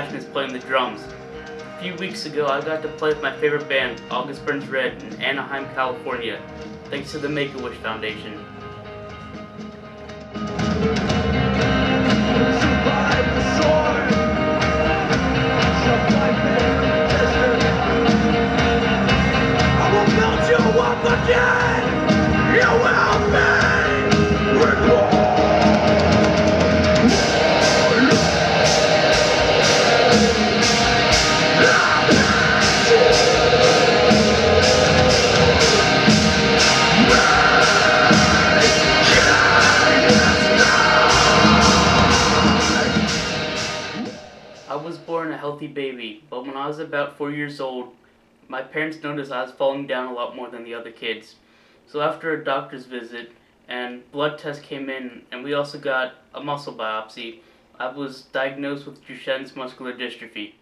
passion is playing the drums. A few weeks ago, I got to play with my favorite band, August Burns Red, in Anaheim, California, thanks to the Make-A-Wish Foundation. I was born a healthy baby, but when I was about 4 years old, my parents noticed I was falling down a lot more than the other kids. So after a doctor's visit and blood test came in, and we also got a muscle biopsy, I was diagnosed with Duchenne's muscular dystrophy.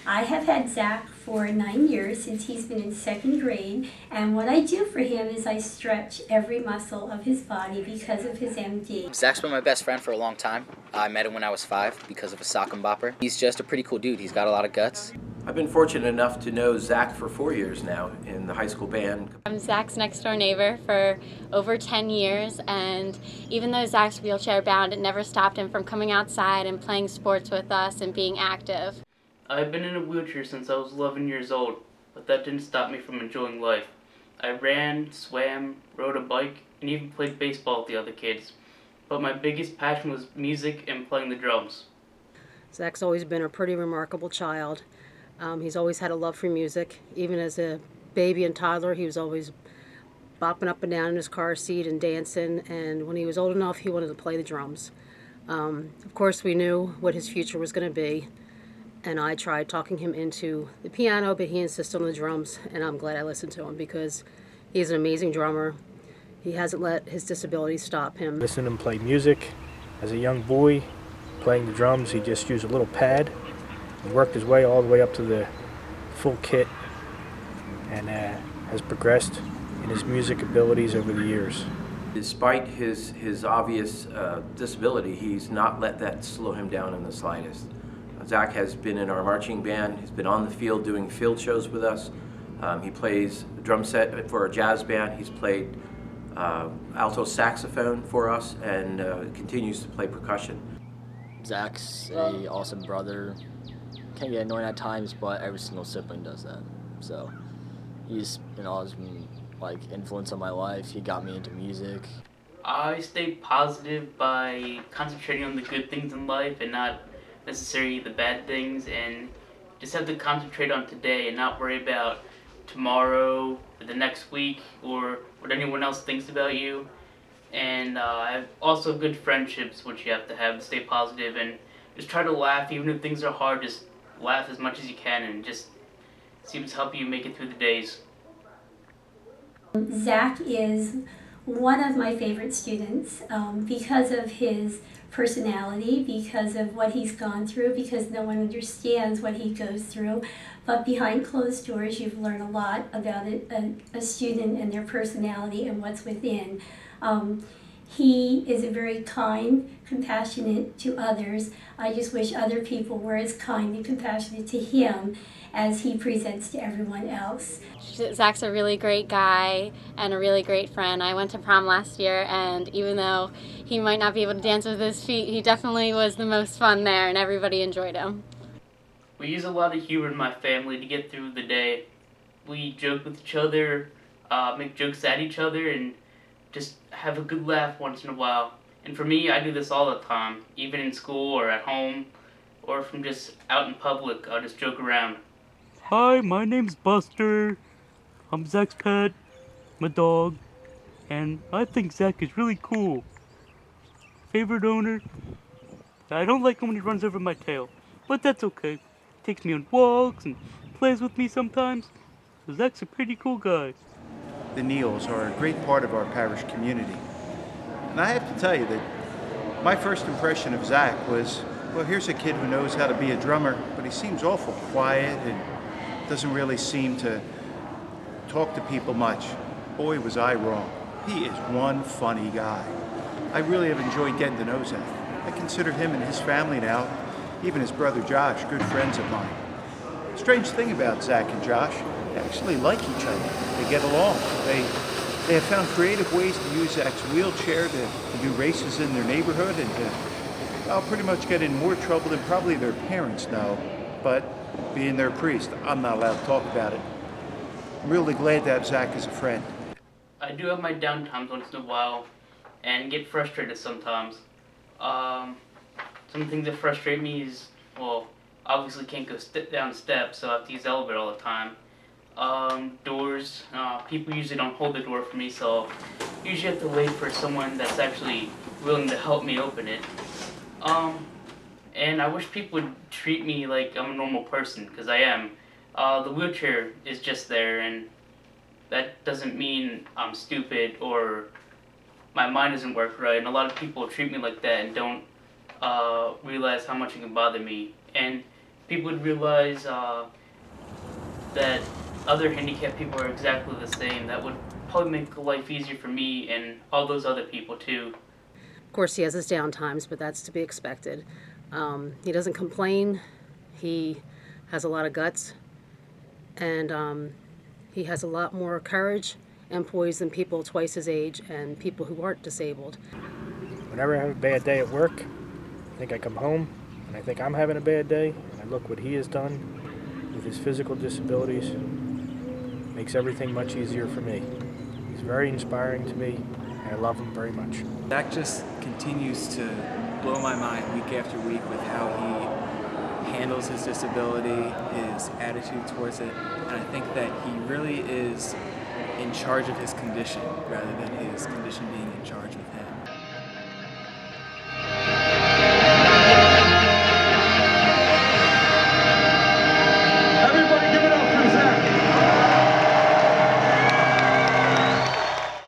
I have had Zach for 9 years since he's been in second grade, and what I do for him is I stretch every muscle of his body because of his MD. Zach's been my best friend for a long time. I met him when I was 5 because of a sock and bopper. He's just a pretty cool dude. He's got a lot of guts. I've been fortunate enough to know Zach for 4 years now in the high school band. I'm Zach's next door neighbor for over 10 years, and even though Zach's wheelchair bound, it never stopped him from coming outside and playing sports with us and being active. I've been in a wheelchair since I was 11 years old, but that didn't stop me from enjoying life. I ran, swam, rode a bike, and even played baseball with the other kids. But my biggest passion was music and playing the drums. Zach's always been a pretty remarkable child. He's always had a love for music. Even as a baby and toddler, he was always bopping up and down in his car seat and dancing, and when he was old enough, he wanted to play the drums. Of course, we knew what his future was going to be, and I tried talking him into the piano, but he insisted on the drums, and I'm glad I listened to him because he's an amazing drummer. He hasn't let his disability stop him. Listening to him play music as a young boy, playing the drums, he just used a little pad and worked his way all the way up to the full kit, and has progressed in his music abilities over the years. Despite his obvious disability, he's not let that slow him down in the slightest. Zach has been in our marching band. He's been on the field doing field shows with us. He plays drum set for our jazz band. He's played alto saxophone for us and continues to play percussion. Zach's an awesome brother. Can get annoying at times, but every single sibling does that. So he's always been like influence on my life. He got me into music. I stay positive by concentrating on the good things in life and not necessarily the bad things, and just have to concentrate on today and not worry about tomorrow or the next week or what anyone else thinks about you. And I have also good friendships, which you have to stay positive and just try to laugh even if things are hard. Just laugh as much as you can and just seems to help you make it through the days. Zach is one of my favorite students because of his personality, because of what he's gone through, because no one understands what he goes through. But behind closed doors, you've learned a lot about a student and their personality and what's within. He is a very kind, compassionate to others. I just wish other people were as kind and compassionate to him as he presents to everyone else. Zach's a really great guy and a really great friend. I went to prom last year, and even though he might not be able to dance with his feet, he definitely was the most fun there, and everybody enjoyed him. We use a lot of humor in my family to get through the day. We joke with each other, make jokes at each other, and just have a good laugh once in a while. And for me, I do this all the time, even in school or at home, or if I'm just out in public, I'll just joke around. Hi, my name's Buster. I'm Zach's pet, my dog, and I think Zach is really cool. Favorite owner? I don't like him when he runs over my tail, but that's okay. Takes me on walks and plays with me sometimes. So Zach's a pretty cool guy. The Neills are a great part of our parish community. And I have to tell you that my first impression of Zach was, well, here's a kid who knows how to be a drummer, but he seems awful quiet and doesn't really seem to talk to people much. Boy, was I wrong. He is one funny guy. I really have enjoyed getting to know Zach. I consider him and his family now Even his brother Josh, good friends of mine. Strange thing about Zach and Josh, they actually like each other. They get along. They have found creative ways to use Zach's wheelchair to do races in their neighborhood and to pretty much get in more trouble than probably their parents know. But being their priest, I'm not allowed to talk about it. I'm really glad to have Zach as a friend. I do have my downtimes once in a while and get frustrated sometimes. Some things that frustrate me is, well, obviously can't go down steps, so I have to use the elevator all the time. Doors, people usually don't hold the door for me, so usually have to wait for someone that's actually willing to help me open it. And I wish people would treat me like I'm a normal person, because I am. The wheelchair is just there, and that doesn't mean I'm stupid or my mind doesn't work right. And a lot of people treat me like that and don't realize how much it can bother me. And people would realize that other handicapped people are exactly the same. That would probably make life easier for me and all those other people too. Of course, he has his down times, but that's to be expected. He doesn't complain. He has a lot of guts, and he has a lot more courage and poise than people twice his age and people who aren't disabled. Whenever I have a bad day at work, I think I come home and I think I'm having a bad day, and I look what he has done with his physical disabilities. Makes everything much easier for me. He's very inspiring to me, and I love him very much. Zach just continues to blow my mind week after week with how he handles his disability, his attitude towards it, and I think that he really is in charge of his condition rather than his condition being in charge of him.